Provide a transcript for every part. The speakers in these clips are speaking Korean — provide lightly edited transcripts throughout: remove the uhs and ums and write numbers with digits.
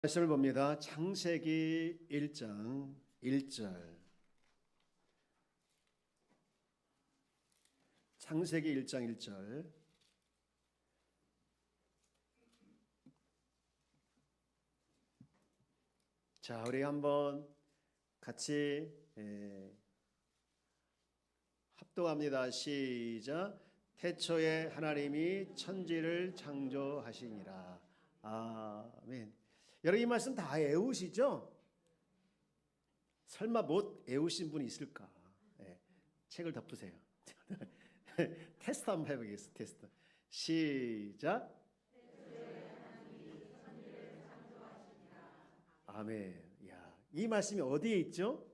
말씀을 봅니다. 창세기 1장 1절. 창세기 1장 1절. 자, 우리 한번 같이 합동합니다. 시작. 태초에 하나님이 천지를 창조하시니라. 아멘. 여러분, 이 말씀 다 외우시죠? 설마 못 외우신 분이 있을까? 책을 덮으세요. 테스트 한번 해보겠습니다. 테스트. 시작. 아멘. 야, 이 말씀이 어디에 있죠?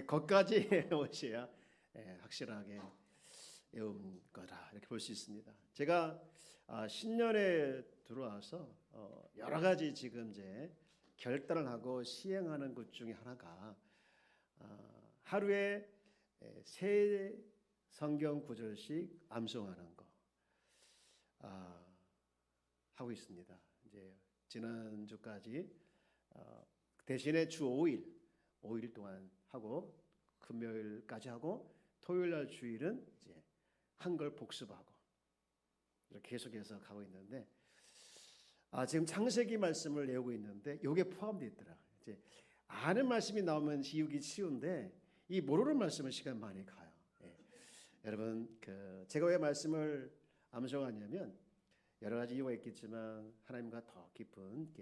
거기까지 오셔야 확실하게 외운 거다 이렇게 볼 수 있습니다. 제가 신년에 들어와서 여러 가지 지금 이제 결단을 하고 시행하는 것 중에 하나가 하루에 세 성경 구절씩 암송하는 거 하고 있습니다. 이제 지난주까지 대신에 주 5일 동안 하고 금요일까지 하고 토요일 날 주일은 이제 한글 복습하고 이렇게 계속해서 가고 있는데 지금 창세기 말씀을 외우고 있는데 이게 포함되어 있더라고요. 이제 아는 말씀이 나오면 지우기 쉬운데 이 모르는 말씀은 시간 많이 가요. 여러분 제가 왜 말씀을 암송하냐면 여러 가지 이유가 있겠지만 하나님과 더 깊은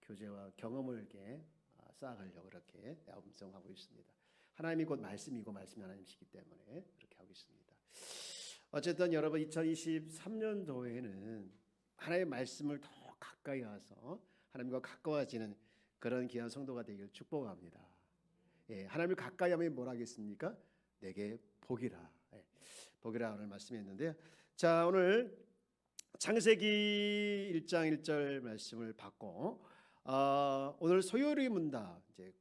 교제와 경험을 이렇게 쌓아가려고 그렇게 암송하고 있습니다. 하나님이 곧 말씀이고 말씀이 하나님이시기 때문에 그렇게 하고 있습니다. 어쨌든 여러분 2023년도에는 하나님의 말씀을 더 가까이 와서 하나님과 가까워지는 그런 귀한 성도가 되기를 축복합니다. 하나님을 가까이 하면 뭐라 하겠습니까? 내게 복이라. 복이라 오늘 말씀했는데요. 자, 오늘 창세기 1장 1절 말씀을 받고 오늘 소요리 문답 이제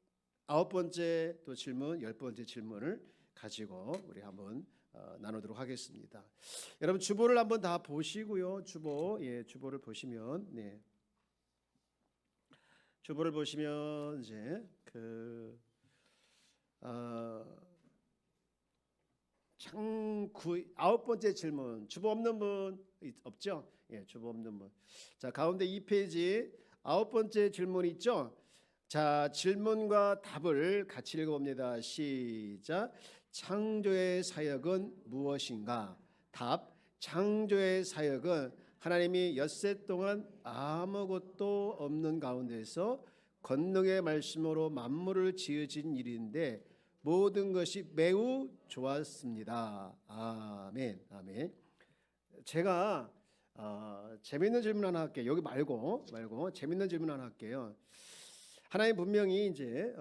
9번째 또 질문, 10번째 질문을 가지고 우리 한번 나누도록 하겠습니다. 여러분 주보를 한번 다 보시고요. 주보를 보시면 주보를 보시면 이제 아홉 번째 질문 주보 없는 분 없죠? 주보 없는 분. 자, 가운데 2페이지 아홉 번째 질문 있죠? 자, 질문과 답을 같이 읽어봅니다. 시작. 창조의 사역은 무엇인가? 답. 창조의 사역은 하나님이 엿새 동안 아무것도 없는 가운데서 권능의 말씀으로 만물을 지으신 일인데 모든 것이 매우 좋았습니다. 아멘. 아멘. 제가 재밌는 질문 하나 할게요. 여기 말고 재밌는 질문 하나 할게요. 하나님 분명히 이제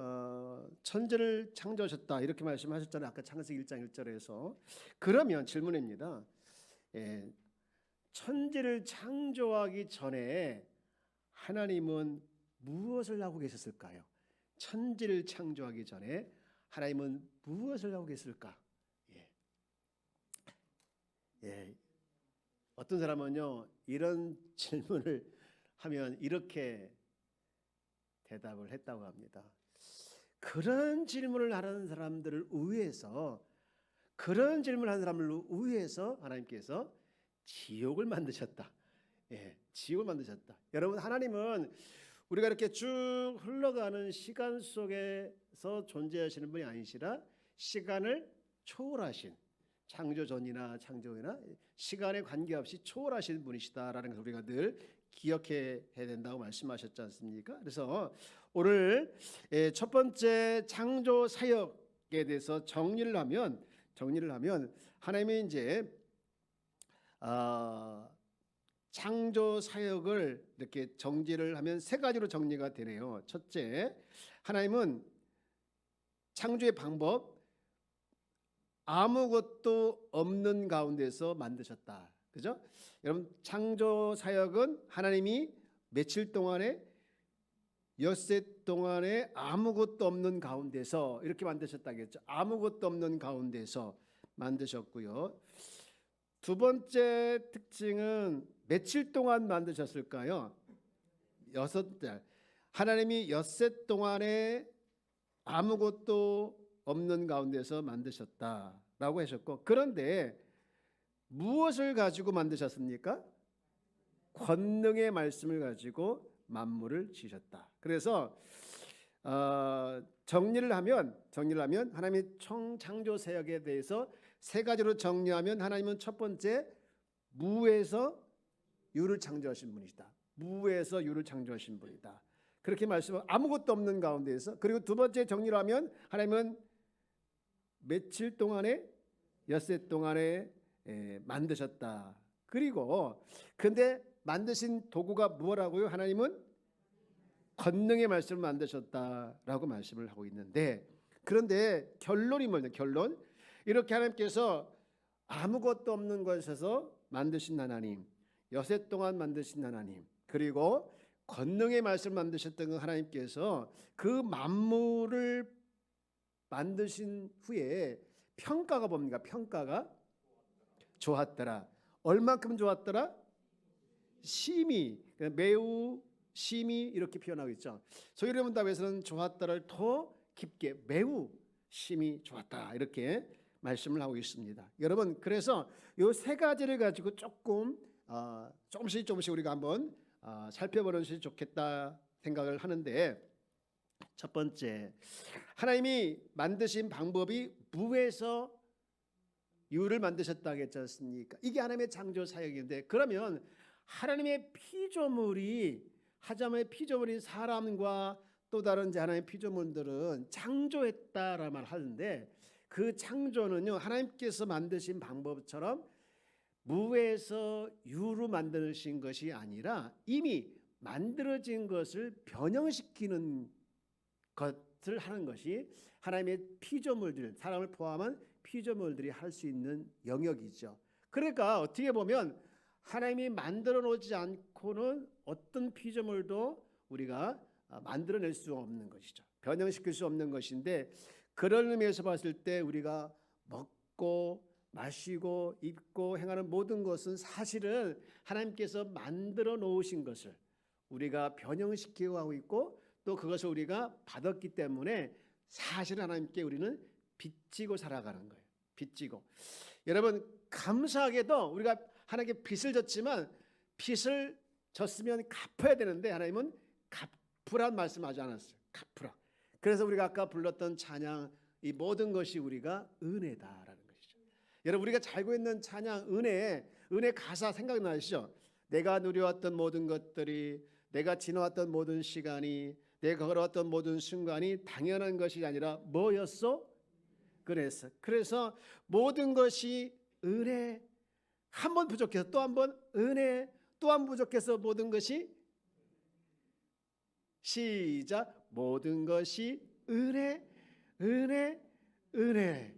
천지를 창조하셨다 이렇게 말씀하셨잖아요. 아까 창세기 1장 1절에서. 그러면 질문입니다. 천지를 창조하기 전에 하나님은 무엇을 하고 계셨을까요? 천지를 창조하기 전에 하나님은 무엇을 하고 계실까? 어떤 사람은요 이런 질문을 하면 이렇게 대답을 했다고 합니다. 그런 질문을 하는 사람들을 위해서 하나님께서 지옥을 만드셨다. 지옥을 만드셨다. 여러분 하나님은 우리가 이렇게 쭉 흘러가는 시간 속에서 존재하시는 분이 아니시라 시간을 초월하신 창조 전이나 창조 후나 시간에 관계없이 초월하신 분이시다라는 것을 우리가 늘 기억해야 된다고 말씀하셨지 않습니까? 그래서 오늘 첫 번째 창조 사역에 대해서 정리를 하면 하나님이 이제 창조 사역을 이렇게 정리를 하면 세 가지로 정리가 되네요. 첫째, 하나님은 창조의 방법 아무것도 없는 가운데서 만드셨다. 그죠? 여러분 창조 사역은 하나님이 며칠 동안에 엿새 동안에 아무것도 없는 가운데서 이렇게 만드셨다겠죠. 아무것도 없는 가운데서 만드셨고요. 두 번째 특징은 며칠 동안 만드셨을까요? 6달, 하나님이 엿새 동안에 아무것도 없는 가운데서 만드셨다라고 하셨고, 그런데 무엇을 가지고 만드셨습니까? 권능의 말씀을 가지고 만물을 지으셨다. 그래서 정리를 하면 하나님의 총창조 사역에 대해서 세 가지로 정리하면, 하나님은 첫 번째 무에서 유를 창조하신 분이시다. 무에서 유를 창조하신 분이다. 그렇게 말씀하고, 아무것도 없는 가운데에서. 그리고 두 번째 정리를 하면, 하나님은 며칠 동안에, 엿새 동안에 만드셨다. 그리고 근데 만드신 도구가 뭐라고요? 하나님은 권능의 말씀을 만드셨다라고 말씀을 하고 있는데, 그런데 결론이 뭐냐? 결론, 이렇게 하나님께서 아무것도 없는 것에서 만드신 하나님, 엿새 동안 만드신 하나님, 그리고 권능의 말씀을 만드셨던 하나님께서 그 만물을 만드신 후에 평가가 뭡니까? 평가가 좋았더라. 얼만큼 좋았더라? 심히, 매우 심히, 이렇게 표현하고 있죠. 소유리 문답에서는 좋았다를 더 깊게 매우 심히 좋았다, 이렇게 말씀을 하고 있습니다. 여러분, 그래서 이 세 가지를 가지고 조금씩 우리가 한번 살펴보는 것이 좋겠다 생각을 하는데, 첫 번째, 하나님이 만드신 방법이 무에서 유를 만드셨다고 했지 않습니까? 이게 하나님의 창조 사역인데, 그러면 하나님의 피조물이, 하자마자 피조물인 사람과 또 다른 하나님의 피조물들은 창조했다라는 말을 하는데, 그 창조는요, 하나님께서 만드신 방법처럼 무에서 유로 만드신 것이 아니라 이미 만들어진 것을 변형시키는 것을 하는 것이 하나님의 피조물들, 사람을 포함한 피조물들이 할 수 있는 영역이죠. 그러니까 어떻게 보면 하나님이 만들어 놓지 않고는 어떤 피조물도 우리가 만들어낼 수 없는 것이죠. 변형시킬 수 없는 것인데, 그런 의미에서 봤을 때 우리가 먹고 마시고 입고 행하는 모든 것은 사실은 하나님께서 만들어 놓으신 것을 우리가 변형시키고 하고 있고, 또 그것을 우리가 받았기 때문에 사실 하나님께 우리는 빚지고 살아가는 거예요. 빚지고. 여러분, 감사하게도 우리가 하나님께 빚을 졌지만, 빚을 졌으면 갚아야 되는데 하나님은 갚으란 말씀하지 않았어요. 갚으라. 그래서 우리가 아까 불렀던 찬양, 이 모든 것이 우리가 은혜다라는 것이죠. 여러분, 우리가 알고 있는 찬양 은혜 가사 생각나시죠? 내가 누려왔던 모든 것들이, 내가 지나왔던 모든 시간이, 내가 걸어왔던 모든 순간이 당연한 것이 아니라 뭐였어? 그랬어. 그래서 모든 것이 은혜, 한 번 부족해서 또 한 번 은혜, 또 한 번 부족해서 모든 것이, 시작, 모든 것이 은혜, 은혜, 은혜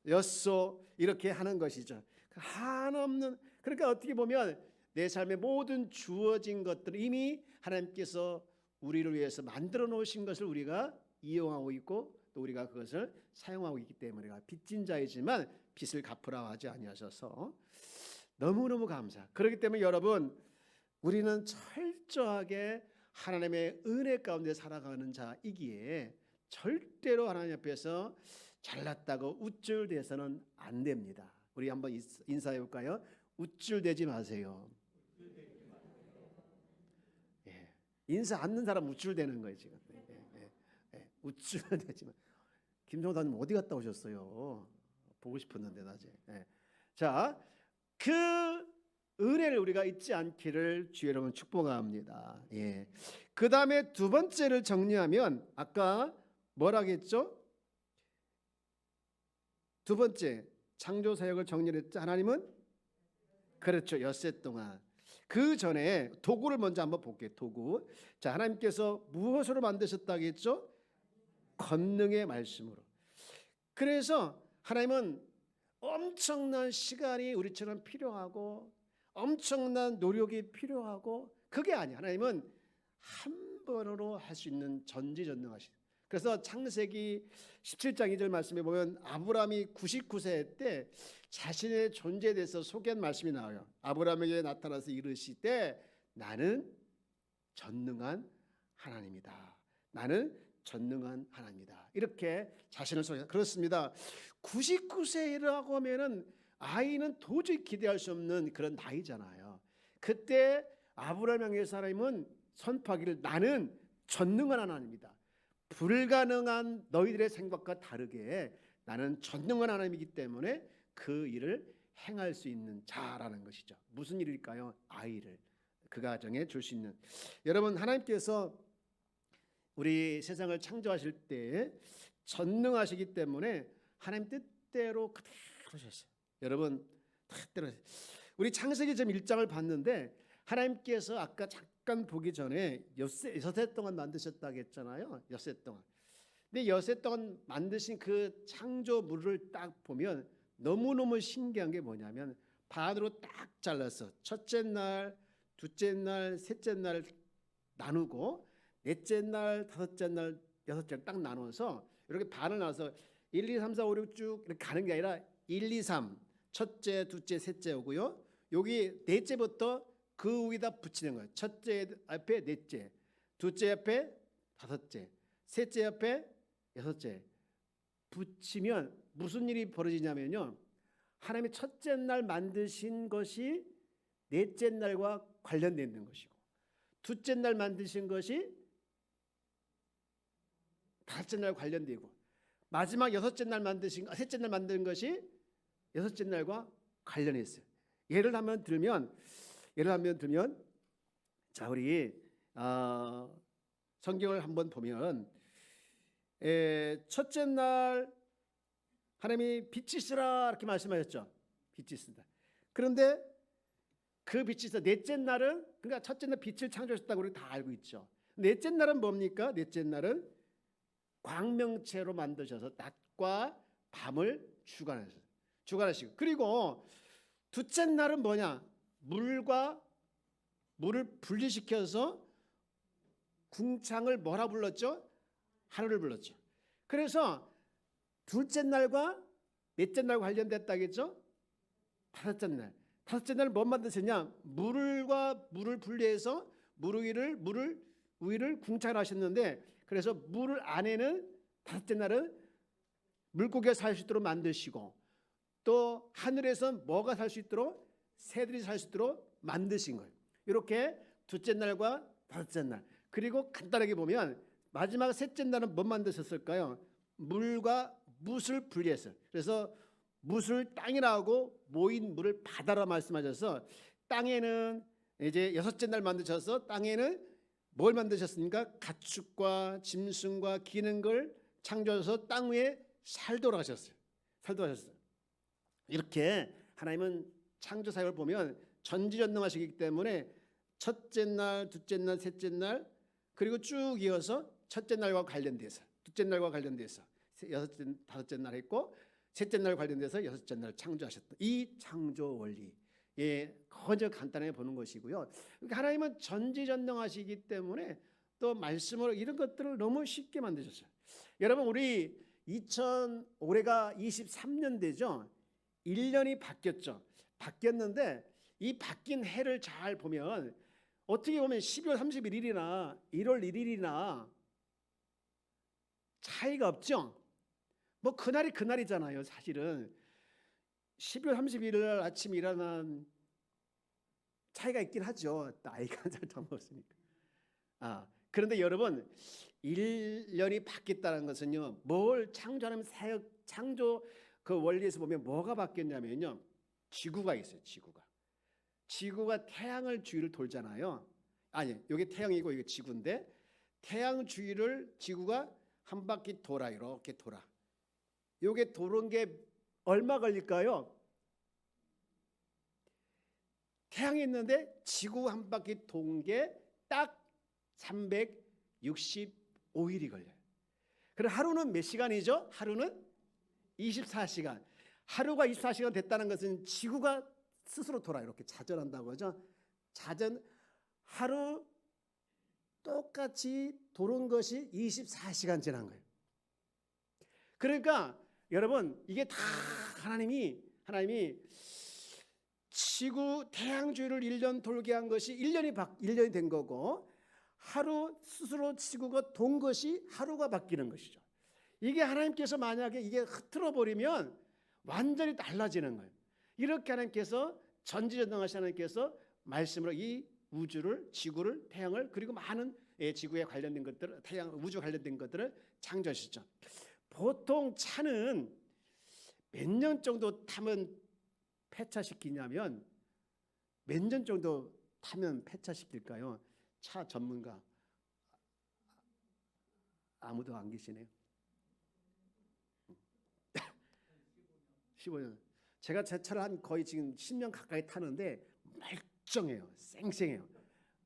였소, 이렇게 하는 것이죠. 한없는, 그러니까 어떻게 보면 내 삶의 모든 주어진 것들, 이미 하나님께서 우리를 위해서 만들어 놓으신 것을 우리가 이용하고 있고, 또 우리가 그것을 사용하고 있기 때문에 빚진 자이지만 빚을 갚으라 하지 아니하셔서 너무너무 감사. 그렇기 때문에 여러분, 우리는 철저하게 하나님의 은혜 가운데 살아가는 자이기에 절대로 하나님 앞에서 잘났다고 우쭐대서는 안 됩니다. 우리 한번 인사해 볼까요? 우쭐대지 마세요. 예. 인사 않는 사람 우쭐대는 거예요 지금. 우쭐대지 마. 김종사님 어디 갔다 오셨어요? 보고 싶었는데 낮에. 자, 그 은혜를 우리가 잊지 않기를 주의 이름으로 축복합니다. 그 다음에 두 번째를 정리하면, 아까 뭐라겠죠? 두 번째 창조 사역을 정리했죠. 하나님은, 그렇죠, 엿새 동안. 그 전에 도구를 먼저 한번 볼게요. 도구. 자, 하나님께서 무엇으로 만드셨다겠죠? 권능의 말씀으로. 그래서 하나님은 엄청난 시간이 우리처럼 필요하고 엄청난 노력이 필요하고, 그게 아니야. 하나님은 한 번으로 할 수 있는 전지전능하신. 그래서 창세기 17장 2절 말씀에 보면 아브라함이 99세 때 자신의 존재에 대해서 소개한 말씀이 나와요. 아브라함에게 나타나서 이르시되 나는 전능한 하나님이다. 나는 전능한 하나님이다. 이렇게 자신을 소개합니다. 그렇습니다. 99세라고 하면은 아이는 도저히 기대할 수 없는 그런 나이잖아요. 그때 아브라함 향해서 하나님은 선포하기를 나는 전능한 하나님이다. 불가능한 너희들의 생각과 다르게 나는 전능한 하나님이기 때문에 그 일을 행할 수 있는 자라는 것이죠. 무슨 일일까요? 아이를 그 가정에 줄 수 있는. 여러분, 하나님께서 우리 세상을 창조하실 때 전능하시기 때문에 하나님 뜻대로 그대로 하셨어요. 여러분, 뜻대로. 우리 창세기 좀 1장을 봤는데 하나님께서 아까 잠깐 보기 전에 여섯 해 동안 만드셨다고 했잖아요. 여섯 해 동안. 근데 여섯 해 동안 만드신 그 창조물을 딱 보면 너무너무 신기한 게 뭐냐면 반으로 딱 잘라서 첫째 날, 둘째 날, 셋째 날 나누고 넷째 날, 다섯째 날, 여섯째 날 딱 나눠서 이렇게 반을 나눠서 1, 2, 3, 4, 5, 6 쭉 이렇게 가는 게 아니라 1, 2, 3 첫째, 둘째, 셋째 오고요. 여기 넷째부터 그 위에다 붙이는 거예요. 첫째 앞에 넷째, 둘째 앞에 다섯째, 셋째 앞에 여섯째 붙이면 무슨 일이 벌어지냐면요. 하나님이 첫째 날 만드신 것이 넷째 날과 관련되어 있는 것이고 둘째 날 만드신 것이 다섯째 날 관련되고 마지막 여섯째 날 만드신 셋째 날 만든 것이 여섯째 날과 관련이 있어요. 예를 한번 들면 자 우리 성경을 한번 보면 첫째 날 하나님이 빛이 있으라 이렇게 말씀하셨죠. 빛이 있습니다. 그런데 그 빛이 있어 넷째 날은 그러니까 첫째 날 빛을 창조하셨다고 우리 다 알고 있죠. 넷째 날은 뭡니까? 넷째 날은 광명체로 만드셔서 낮과 밤을 주관하시고 그리고 둘째 날은 뭐냐? 물을 분리시켜서 궁창을 뭐라 불렀죠? 하루를 불렀죠. 그래서 둘째 날과 넷째 날 관련됐다겠죠? 다섯째 날 뭐 만드셨냐? 물과 물을 분리해서 물을 위를 궁창을 하셨는데 그래서 물 안에는 다섯째 날은 물고기가 살 수 있도록 만드시고 또 하늘에서 뭐가 살 수 있도록 새들이 살 수 있도록 만드신 거예요. 이렇게 둘째 날과 다섯째 날 그리고 간단하게 보면 마지막 셋째 날은 뭐 만드셨을까요? 물과 뭇을 분리했어요. 그래서 뭇을 땅이라고 모인 물을 바다라 말씀하셔서 땅에는 이제 여섯째 날 만드셔서 땅에는 뭘 만드셨습니까? 가축과 짐승과 기는 걸 창조하셔서 땅 위에 살도록 하셨어요. 이렇게 하나님은 창조 사역을 보면 전지전능하시기 때문에 첫째 날, 둘째 날, 셋째 날 그리고 쭉 이어서 첫째 날과 관련돼서 둘째 날과 관련돼서 여섯째, 다섯째 날 했고 셋째 날 관련돼서 여섯째 날 창조하셨다. 이 창조 원리 거저 간단하게 보는 것이고요. 하나님은 전지전능하시기 때문에 또 말씀으로 이런 것들을 너무 쉽게 만드셨어요. 여러분 우리 올해가 23년대죠. 1년이 바뀌었는데 이 바뀐 해를 잘 보면 어떻게 보면 12월 31일이나 1월 1일이나 차이가 없죠. 뭐 그날이 그날이잖아요. 사실은 12월 31일 날 아침 일어난 차이가 있긴 하죠. 나이가 잘 먹었으니까. 그런데 여러분 1년이 바뀌었다는 것은요. 뭘 창조하는 창조 그 원리에서 보면 뭐가 바뀌었냐면요. 지구가 있어요. 지구가 태양을 주위를 돌잖아요. 아니, 여기 태양이고 이게 지구인데 태양 주위를 지구가 한 바퀴 돌아 이렇게 돌아. 이게 도는 게 얼마 걸릴까요? 태양이 있는데 지구 한 바퀴 돈 게 딱 365일이 걸려요. 그럼 하루는 몇 시간이죠? 하루는 24시간. 하루가 24시간 됐다는 것은 지구가 스스로 돌아 이렇게 자전한다고 하죠. 하루 똑같이 도는 것이 24시간 지난 거예요. 그러니까 여러분 이게 다 하나님이 지구 태양 주위를 1년 돌게 한 것이 1년이 된 거고 하루 스스로 지구가 돈 것이 하루가 바뀌는 것이죠. 이게 하나님께서 만약에 이게 흐트러 버리면 완전히 달라지는 거예요. 이렇게 하나님께서 전지전능하신 하나님께서 말씀으로 이 우주를, 지구를, 태양을, 그리고 많은 지구에 관련된 것들, 태양, 우주 관련된 것들을 창조하셨죠. 보통 차는 몇 년 정도 타면 폐차시키냐면, 몇 년 정도 타면 폐차시킬까요? 차 전문가 아무도 안 계시네요. 15년. 제가 제 차를 한 거의 지금 10년 가까이 타는데 멀쩡해요. 쌩쌩해요.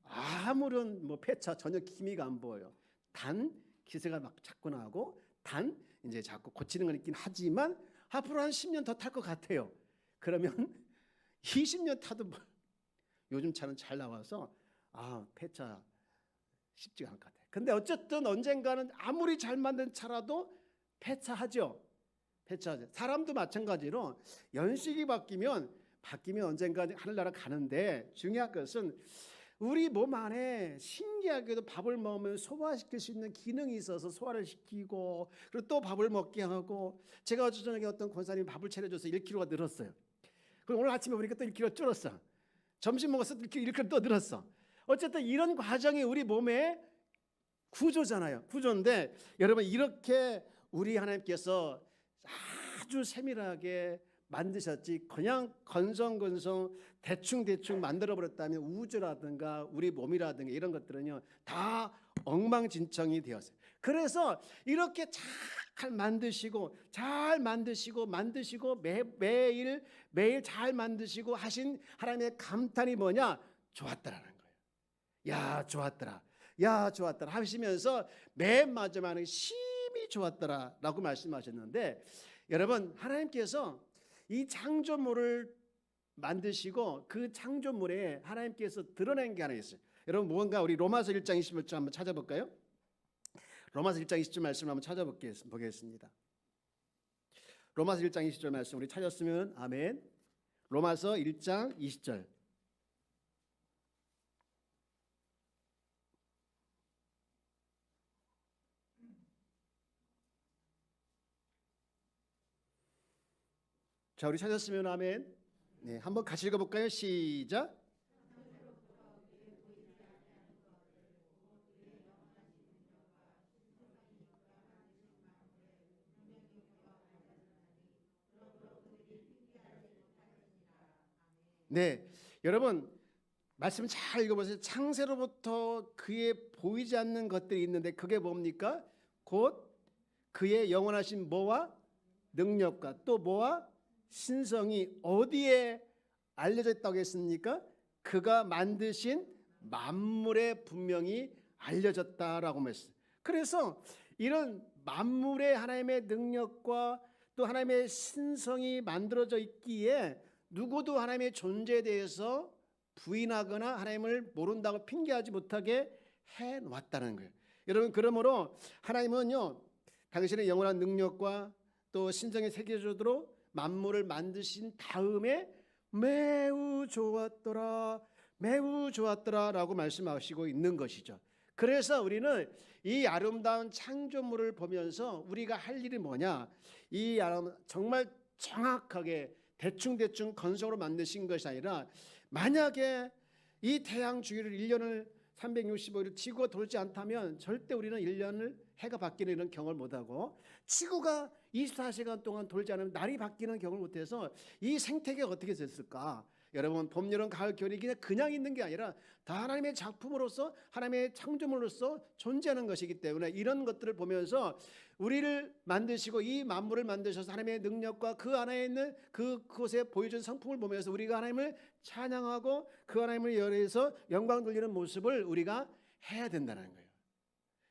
아무런 뭐 폐차 전혀 기미가 안 보여요. 단 기세가 막 자꾸 나고, 단 이제 자꾸 고치는 건 있긴 하지만 앞으로 한 10년 더 탈 것 같아요. 그러면 20년 타도 뭐, 요즘 차는 잘 나와서 폐차 쉽지가 않을 것 같아요. 근데 어쨌든 언젠가는 아무리 잘 만든 차라도 폐차하죠. 폐차하죠. 사람도 마찬가지로 연식이 바뀌면 언젠가 하늘나라 가는데, 중요한 것은 우리 몸 안에 신기하게도 밥을 먹으면 소화시킬 수 있는 기능이 있어서 소화를 시키고, 그리고 또 밥을 먹게 하고, 제가 어제 저녁에 어떤 권사님이 밥을 차려줘서 1kg가 늘었어요. 그리고 오늘 아침에 보니까 또 1kg 줄었어. 점심 먹었을 때 1kg 또 늘었어. 어쨌든 이런 과정이 우리 몸의 구조잖아요. 구조인데 여러분, 이렇게 우리 하나님께서 아주 세밀하게 만드셨지, 그냥 건성건성 대충 만들어버렸다면 우주라든가 우리 몸이라든가 이런 것들은요 다 엉망진창이 되었어요. 그래서 이렇게 잘 만드시고 매일 잘 만드시고 하신 하나님의 감탄이 뭐냐? 좋았더라는 거예요. 야 좋았더라, 야 좋았더라 하시면서 맨 마지막에 심히 좋았더라라고 말씀하셨는데, 여러분, 하나님께서 이 창조물을 만드시고 그 창조물에 하나님께서 드러낸 게 하나 있어요. 여러분, 무언가 우리 로마서 1장 20절 한번 찾아볼까요? 로마서 1장 20절 말씀을 한번 찾아보겠습니다. 로마서 1장 20절 말씀 우리 찾았으면 아멘. 로마서 1장 20절. 자, 우리 찾았으면 아멘. 네, 한번 같이 읽어볼까요? 시작. 네, 여러분 말씀 잘 읽어보세요. 창세로부터 그의 보이지 않는 것들이 있는데 그게 뭡니까? 곧 그의 영원하신 뭐와 능력과 또 뭐와 신성이 어디에 알려져 있다고 했습니까? 그가 만드신 만물에 분명히 알려졌다라고 말했어요. 그래서 이런 만물의 하나님의 능력과 또 하나님의 신성이 만들어져 있기에 누구도 하나님의 존재에 대해서 부인하거나 하나님을 모른다고 핑계하지 못하게 해놨다는 거예요. 여러분, 그러므로 하나님은요 당신의 영원한 능력과 또 신성의 세계조도로 만물을 만드신 다음에 매우 좋았더라 라고 말씀하시고 있는 것이죠. 그래서 우리는 이 아름다운 창조물을 보면서 우리가 할 일이 뭐냐, 이 정말 정확하게 대충 건성으로 만드신 것이 아니라, 만약에 이 태양 주위를 1년을 365일 지구가 돌지 않다면 절대 우리는 1년을 해가 바뀌는 이런 경험을 못하고, 지구가 24시간 동안 돌지 않으면 날이 바뀌는 경험을 못해서 이 생태계가 어떻게 됐을까? 여러분, 봄, 여름, 가을, 겨울이 그냥 있는 게 아니라 다 하나님의 작품으로서 하나님의 창조물로서 존재하는 것이기 때문에 이런 것들을 보면서 우리를 만드시고 이 만물을 만드셔서 하나님의 능력과 그 안에 있는 그곳에 보여준 성품을 보면서 우리가 하나님을 찬양하고 그 하나님을 열어서 영광 돌리는 모습을 우리가 해야 된다는 거예요.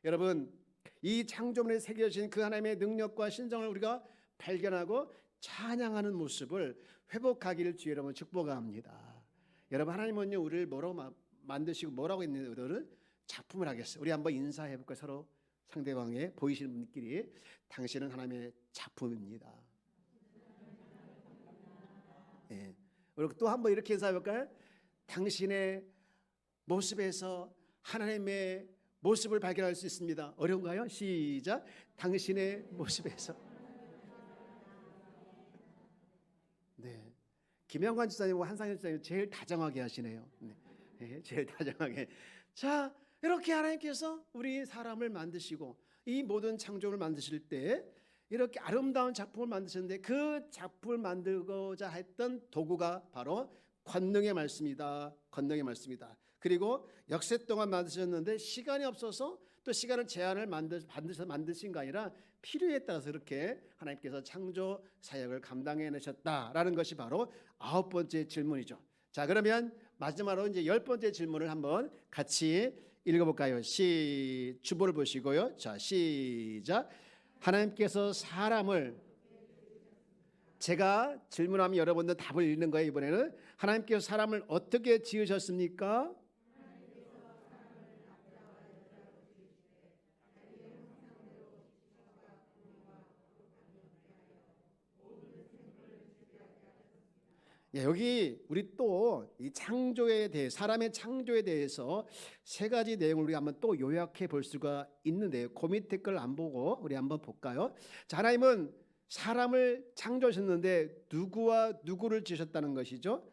여러분, 이 창조물에 새겨진 그 하나님의 능력과 신성을 우리가 발견하고 찬양하는 모습을 회복하기를 주의 이름으로 축복합니다. 여러분, 하나님은요 우리를 뭐라고 만드시고 뭐라고 했는데 우리를 작품을 하겠어요. 우리 한번 인사해 볼까요? 서로 상대방에 보이시는 분들끼리. 당신은 하나님의 작품입니다. 예. 그리고 또 한번 이렇게 인사해 볼까요? 당신의 모습에서 하나님의 모습을 발견할 수 있습니다. 어려운가요? 시작. 당신의 모습에서. 네, 김영관 지사님과 한상현 지사님 제일 다정하게 하시네요. 네, 제일 다정하게. 자, 이렇게 하나님께서 우리 사람을 만드시고 이 모든 창조를 만드실 때 이렇게 아름다운 작품을 만드셨는데 그 작품을 만들고자 했던 도구가 바로 권능의 말씀이다. 권능의 말씀이다. 그리고 역세 동안 만드셨는데 시간이 없어서 또 시간을 제한을 만드신 거 아니라 필요에 따라서 그렇게 하나님께서 창조 사역을 감당해내셨다라는 것이 바로 9번째 질문이죠. 자, 그러면 마지막으로 이제 10번째 질문을 한번 같이 읽어볼까요? 주보를 보시고요. 자, 시작. 하나님께서 사람을, 제가 질문하면 여러분들 답을 읽는 거예요. 이번에는 하나님께서 사람을 어떻게 지으셨습니까? 예, 여기 우리 또 이 창조에 대해, 사람의 창조에 대해서 세 가지 내용을 우리 한번 또 요약해 볼 수가 있는데요. 그 밑에 걸 안 보고 우리 한번 볼까요? 자, 하나님은 사람을 창조하셨는데 누구와 누구를 지으셨다는 것이죠?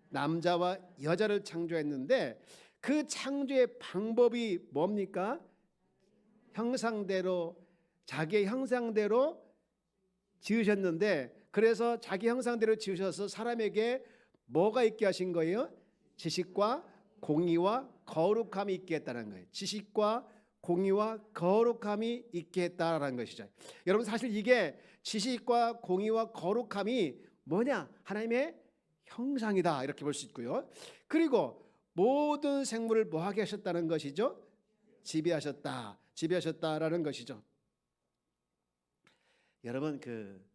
남자와 여자를 창조했는데 그 창조의 방법이 뭡니까? 형상대로, 자기의 형상대로 지으셨는데, 그래서 자기 형상대로 지으셔서 사람에게 뭐가 있게 하신 거예요? 지식과 공의와 거룩함이 있게 했다는 거예요. 지식과 공의와 거룩함이 있게 했다라는 것이죠. 여러분, 사실 이게 지식과 공의와 거룩함이 뭐냐? 하나님의 형상이다, 이렇게 볼 수 있고요. 그리고 모든 생물을 뭐하게 하셨다는 것이죠? 지배하셨다라는 것이죠. 여러분, 그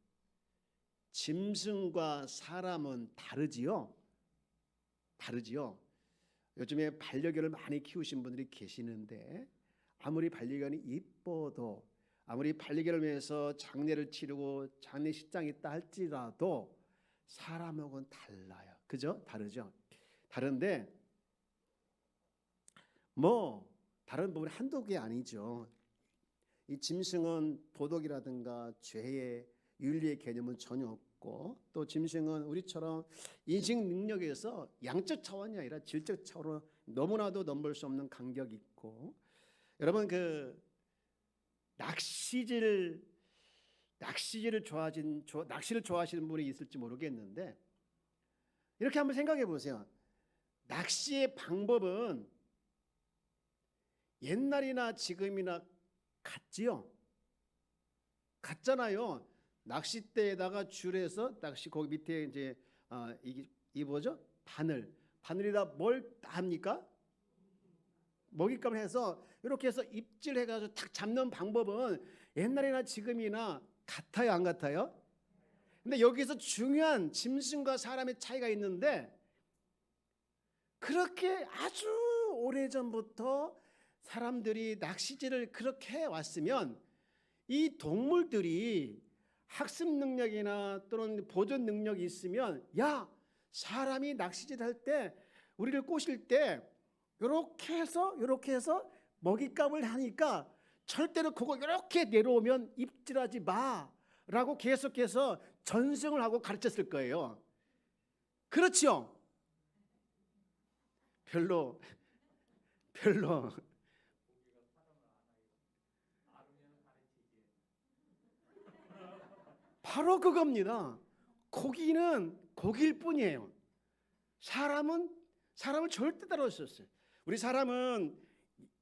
짐승과 사람은 다르지요? 요즘에 반려견을 많이 키우신 분들이 계시는데 아무리 반려견이 이뻐도, 아무리 반려견을 위해서 장례를 치르고 장례식장이 있다 할지라도 사람하고는 달라요. 그죠? 다르죠? 다른데 뭐 다른 부분이 한두 개 아니죠. 이 짐승은 도덕이라든가 죄의 윤리의 개념은 전혀 없고, 또 짐승은 우리처럼 인식 능력에서 양적 차원이 아니라 질적 차원으로 너무나도 넘볼 수 없는 간격이 있고, 여러분 그 낚시를 좋아하시는 분이 있을지 모르겠는데 이렇게 한번 생각해 보세요. 낚시의 방법은 옛날이나 지금이나 같지요? 같잖아요. 낚싯대에다가 줄에서 낚시, 거기 밑에 이제 이 뭐죠? 바늘에다 뭘 합니까? 먹잇감을 해서 이렇게 해서 입질해가지고 탁 잡는 방법은 옛날이나 지금이나 같아요, 안 같아요? 근데 여기서 중요한 짐승과 사람의 차이가 있는데, 그렇게 아주 오래전부터 사람들이 낚시질을 그렇게 해왔으면 이 동물들이 학습 능력이나 또는 보존 능력이 있으면, 야, 사람이 낚시질 할 때, 우리를 꼬실 때 이렇게 해서 먹잇감을 하니까 절대로 그거 이렇게 내려오면 입질하지 마라고 계속해서 전승을 하고 가르쳤을 거예요. 그렇죠? 별로 바로 그겁니다. 고기는 고기일 뿐이에요. 사람을 절대 따라올 수 없어요. 우리 사람은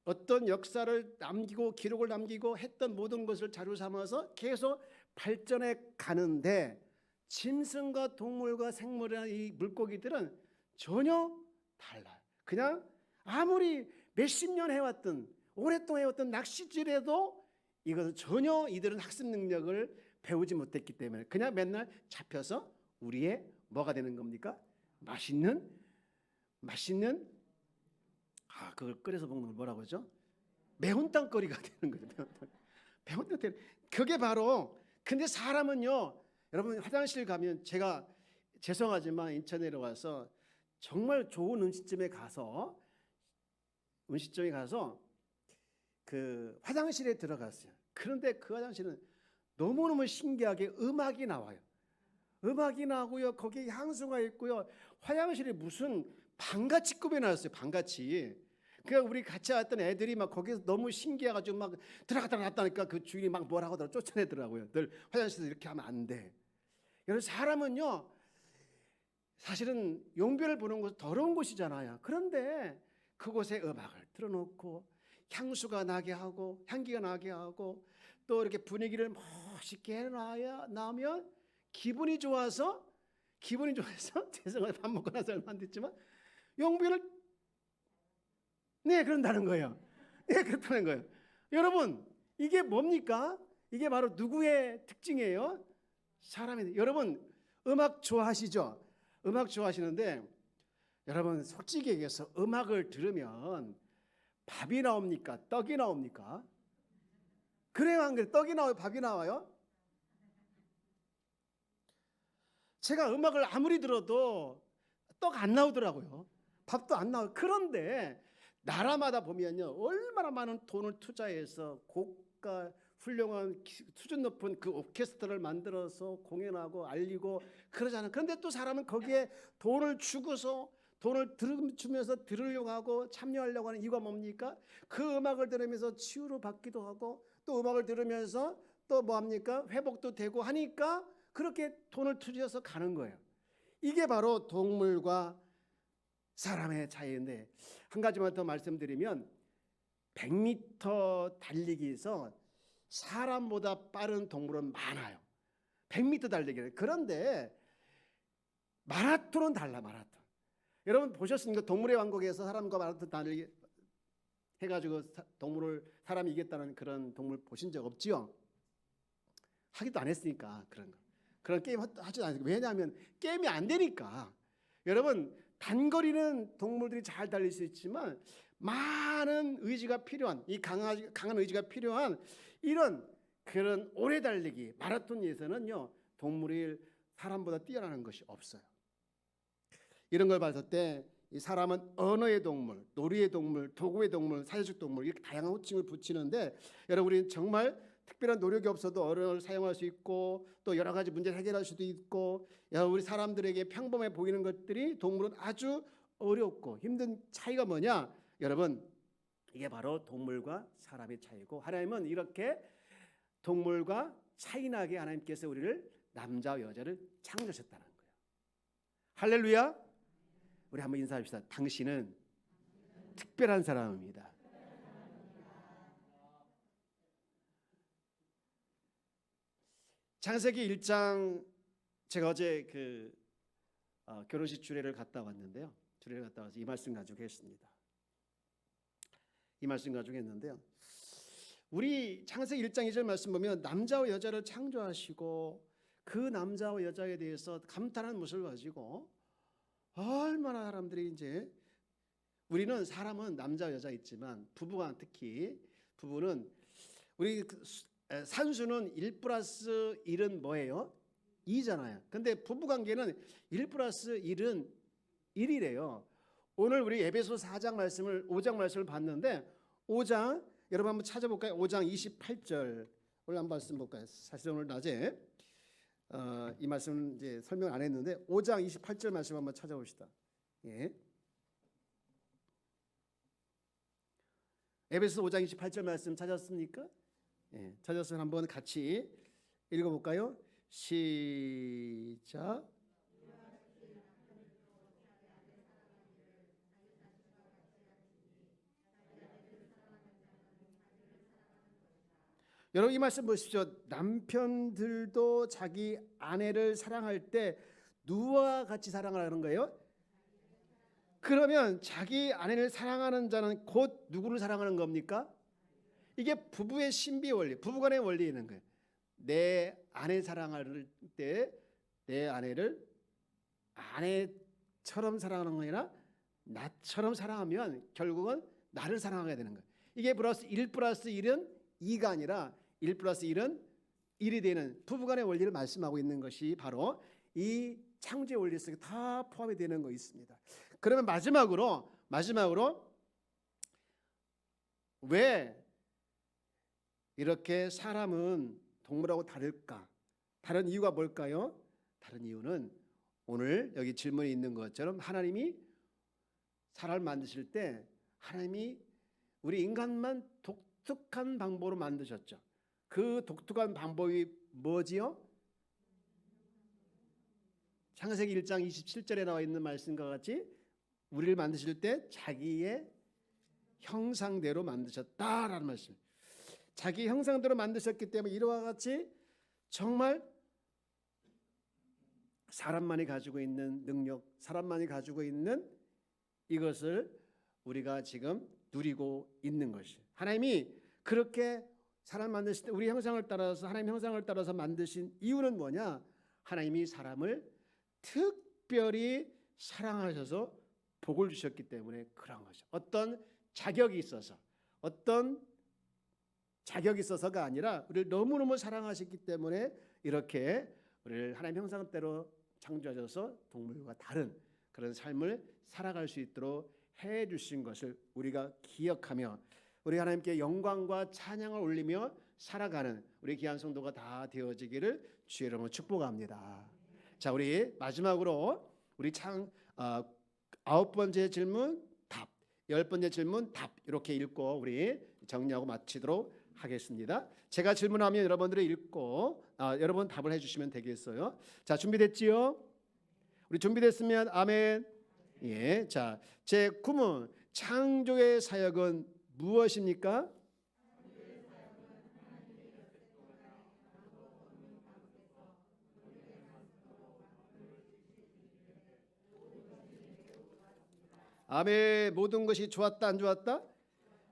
어떤 역사를 남기고 기록을 남기고 했던 모든 것을 자료 삼아서 계속 발전해 가는데, 짐승과 동물과 생물이나 이 물고기들은 전혀 달라요. 그냥 아무리 몇십 년 해왔던, 오랫동안 해왔던 낚시질에도 이것은 전혀 이들은 학습 능력을 배우지 못했기 때문에 그냥 맨날 잡혀서 우리의 뭐가 되는 겁니까? 맛있는 그걸 끓여서 먹는 걸 뭐라고 하죠? 매운탕거리가 되는 거죠. 매운탕. 그게 바로, 근데 사람은요, 여러분 화장실 가면, 제가 죄송하지만 인천에 내려와서 정말 좋은 음식점에 가서 그 화장실에 들어갔어요. 그런데 그 화장실은 너무너무 신기하게 음악이 나와요. 음악이 나고요. 거기에 향수가 있고요. 화장실이 무슨 방같이 꾸며놨어요. 방같이. 그러니까 우리 같이 왔던 애들이 막 거기서 너무 신기해가지고 막 들어갔다 나왔다니까 그 주인이 막 뭐라고 하더라고 쫓아내더라고요. 늘 화장실에서 이렇게 하면 안 돼. 여러분 사람은요 사실은 용변을 보는 곳은 더러운 곳이잖아요. 그런데 그곳에 음악을 틀어놓고 향수가 나게 하고 향기가 나게 하고 또 이렇게 분위기를 멋있게 나면 기분이 좋아서 죄송해요. 밥 먹고 나서 얼마 안 됐지만 용변을 그런다는 거예요. 그렇다는 거예요. 여러분 이게 뭡니까? 이게 바로 누구의 특징이에요? 사람인데 여러분 음악 좋아하시죠? 음악 좋아하시는데 여러분 솔직히 얘기해서 음악을 들으면 밥이 나옵니까? 떡이 나옵니까? 그래요 안 그래요? 떡이 나와요? 밥이 나와요? 제가 음악을 아무리 들어도 떡 안 나오더라고요. 밥도 안 나와요. 그런데 나라마다 보면요 얼마나 많은 돈을 투자해서 고가 훌륭한 수준 높은 그 오케스트라를 만들어서 공연하고 알리고 그러잖아요. 그런데 또 사람은 거기에 돈을 주고서 돈을 주면서 들으려고 하고 참여하려고 하는 이유가 뭡니까? 그 음악을 들으면서 치유를 받기도 하고 또 음악을 들으면서 또 뭐합니까? 회복도 되고 하니까 그렇게 돈을 투자해서 가는 거예요. 이게 바로 동물과 사람의 차이인데 한 가지만 더 말씀드리면 100m 달리기에서 사람보다 빠른 동물은 많아요. 100m 달리기는. 그런데 마라톤은 달라. 마라톤. 여러분 보셨습니까? 동물의 왕국에서 사람과 마라톤 달리기 해가지고 사람이 이겼다는 그런 동물 보신 적 없지요? 하기도 안 했으니까 그런 거. 그런 게임 하지도 않으니까. 왜냐하면 게임이 안 되니까. 여러분 단거리는 동물들이 잘 달릴 수 있지만 많은 의지가 필요한 이 강한 의지가 필요한 이런 그런 오래 달리기 마라톤에서는요 동물이 사람보다 뛰어나는 것이 없어요. 이런 걸 봤을 때 이 사람은 언어의 동물, 놀이의 동물, 도구의 동물, 사회적 동물 이렇게 다양한 호칭을 붙이는데 여러분 우리는 정말 특별한 노력이 없어도 언어를 사용할 수 있고 또 여러 가지 문제를 해결할 수도 있고 우리 사람들에게 평범해 보이는 것들이 동물은 아주 어렵고 힘든 차이가 뭐냐? 여러분 이게 바로 동물과 사람의 차이고 하나님은 이렇게 동물과 차이나게 하나님께서 우리를 남자와 여자를 창조하셨다는 거예요. 할렐루야. 우리 한번 인사합시다. 당신은 특별한 사람입니다. 창세기 1장 제가 어제 결혼식 주례를 갔다 왔는데요. 주례를 갔다 와서 이 말씀 가지고 했습니다. 이 말씀 가지고 했는데요. 우리 창세기 1장 2절 말씀 보면 남자와 여자를 창조하시고 그 남자와 여자에 대해서 감탄하는 모습을 가지고 얼마나 사람들이 이제 우리는 사람은 남자 여자 있지만 부부가 특히 부부는 우리 산수는 1+1은 뭐예요? 2잖아요. 근데 부부관계는 1+1은 1이래요. 오늘 우리 에베소 4장 말씀을 5장 말씀을 봤는데 5장 여러분 한번 찾아볼까요? 5장 28절 오늘 한번 말씀 볼까요? 사실 오늘 낮에 이 말씀은 이제 설명 안 했는데 5장 28절 말씀 한번 찾아봅시다. 예. 에베소 5장 28절 말씀 찾았습니까? 예, 찾았으면 한번 같이 읽어볼까요? 시작. 여러분 이 말씀 보십시오. 남편들도 자기 아내를 사랑할 때 누구와 같이 사랑하는 거예요? 그러면 자기 아내를 사랑하는 자는 곧 누구를 사랑하는 겁니까? 이게 부부의 신비 원리, 부부간의 원리인 거예요. 내 아내 사랑할 때 내 아내를 아내처럼 사랑하는 거 아니라 나처럼 사랑하면 결국은 나를 사랑하게 되는 거예요. 이게 1+1은 2가 아니라 1+1은 1이 되는 부부간의 원리를 말씀하고 있는 것이 바로 이 창조의 원리 속에 다 포함이 되는 거 있습니다. 그러면 마지막으로 왜 이렇게 사람은 동물하고 다를까? 다른 이유가 뭘까요? 다른 이유는 오늘 여기 질문이 있는 것처럼 하나님이 사람을 만드실 때 하나님이 우리 인간만 독특한 방법으로 만드셨죠. 그 독특한 방법이 뭐지요? 창세기 1장 27절에 나와 있는 말씀과 같이 우리를 만드실 때 자기의 형상대로 만드셨다라는 말씀. 자기 형상대로 만드셨기 때문에 이와 같이 정말 사람만이 가지고 있는 능력, 사람만이 가지고 있는 이것을 우리가 지금 누리고 있는 것이. 하나님이 그렇게 사람 만드실 때 우리 형상을 따라서 하나님 형상을 따라서 만드신 이유는 뭐냐? 하나님이 사람을 특별히 사랑하셔서 복을 주셨기 때문에 그런 것이죠. 어떤 자격이 있어서가 아니라 우리를 너무너무 사랑하셨기 때문에 이렇게 우리를 하나님 형상대로 창조하셔서 동물과 다른 그런 삶을 살아갈 수 있도록 해 주신 것을 우리가 기억하며 우리 하나님께 영광과 찬양을 올리며 살아가는 우리 귀한 성도가 다 되어지기를 주의 이름으로 축복합니다. 자, 우리 마지막으로 우리 9번째 질문 답, 10번째 질문 답 이렇게 읽고 우리 정리하고 마치도록 하겠습니다. 제가 질문하면 여러분들이 읽고 여러분 답을 해주시면 되겠어요. 자, 준비됐지요? 우리 준비됐으면 아멘. 예, 자, 제 9문 창조의 사역은 무엇입니까? 아멘. 모든 것이 좋았다 안 좋았다?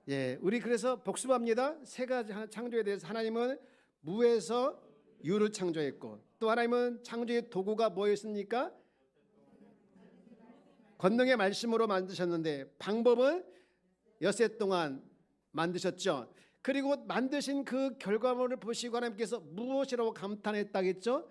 예, 우리 그래서 복습합니다. 세 가지 창조에 대해서 하나님은 무에서 유를 창조했고 또 하나님은 창조의 도구가 뭐였습니까? 권능의 말씀으로 만드셨는데 방법은 엿새 동안 만드셨죠. 그리고 만드신 그 결과물을 보시고 하나님께서 무엇이라고 감탄했다겠죠?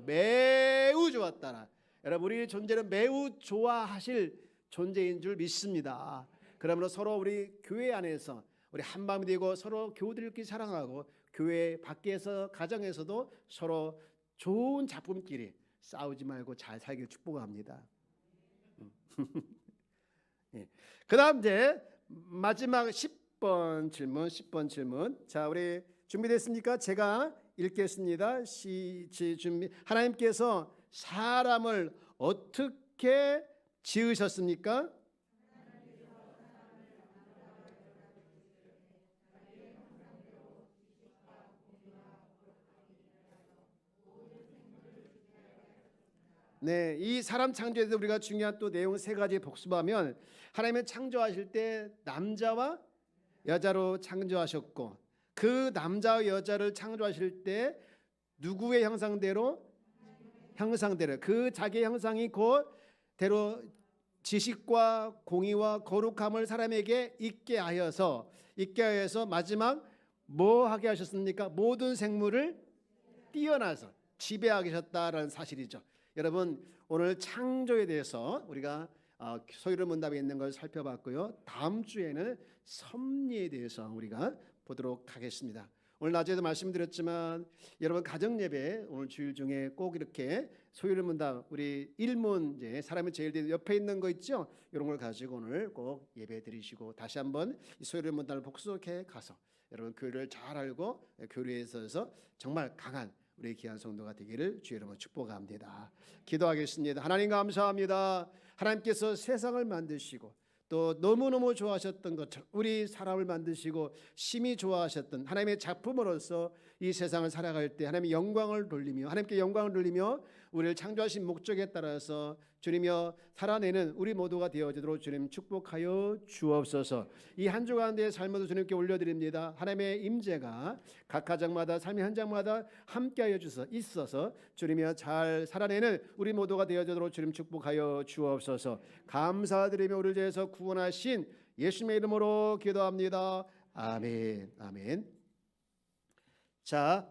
매우 좋았다라. 여러분 우리 존재는 매우 좋아하실 존재인 줄 믿습니다. 그러므로 서로 우리 교회 안에서 우리 한마음이 되고 서로 교우들끼리 사랑하고 교회 밖에서 가정에서도 서로 좋은 작품끼리 싸우지 말고 잘 살길 축복합니다. 예. 그다음 이제 마지막 10번 질문. 자, 우리 준비됐습니까? 제가 읽겠습니다. 준비. 하나님께서 사람을 어떻게 지으셨습니까? 네, 이 사람 창조에서 우리가 중요한 또 내용 세 가지 복습하면 하나님은 창조하실 때 남자와 여자로 창조하셨고 그 남자와 여자를 창조하실 때 누구의 형상대로 그 자기 형상이 곧대로 지식과 공의와 거룩함을 사람에게 있게 하여서 마지막 뭐 하게 하셨습니까? 모든 생물을 뛰어나서 지배하게 하셨다라는 사실이죠. 여러분 오늘 창조에 대해서 우리가 소유를 문답에 있는 걸 살펴봤고요. 다음 주에는 섭리에 대해서 우리가 보도록 하겠습니다. 오늘 낮에도 말씀드렸지만 여러분 가정 예배 오늘 주일 중에 꼭 이렇게 소유를 문답 우리 1문 이제 사람이 제일 옆에 있는 거 있죠? 이런 걸 가지고 오늘 꼭 예배 드리시고 다시 한번 이 소유를 문답을 복습해 가서 여러분 교회를 잘 알고 교회에 있어서 정말 강한 우리 귀한 성도가 되기를 주의 이름으로 축복합니다. 기도하겠습니다. 하나님 감사합니다. 하나님께서 세상을 만드시고 또 너무너무 좋아하셨던 것처럼 우리 사람을 만드시고 심히 좋아하셨던 하나님의 작품으로서 이 세상을 살아갈 때 하나님의 영광을 돌리며 하나님께 영광을 돌리며 우리를 창조하신 목적에 따라서 주님이여 살아내는 우리 모두가 되어지도록 주님 축복하여 주옵소서. 이 한 주간의 삶을 주님께 올려드립니다. 하나님의 임재가 각 가정마다 삶의 현장마다 함께하여 있어서 주님이여 잘 살아내는 우리 모두가 되어지도록 주님 축복하여 주옵소서. 감사드리며 우리를 위해서 구원하신 예수님의 이름으로 기도합니다. 아멘. 아멘. 자.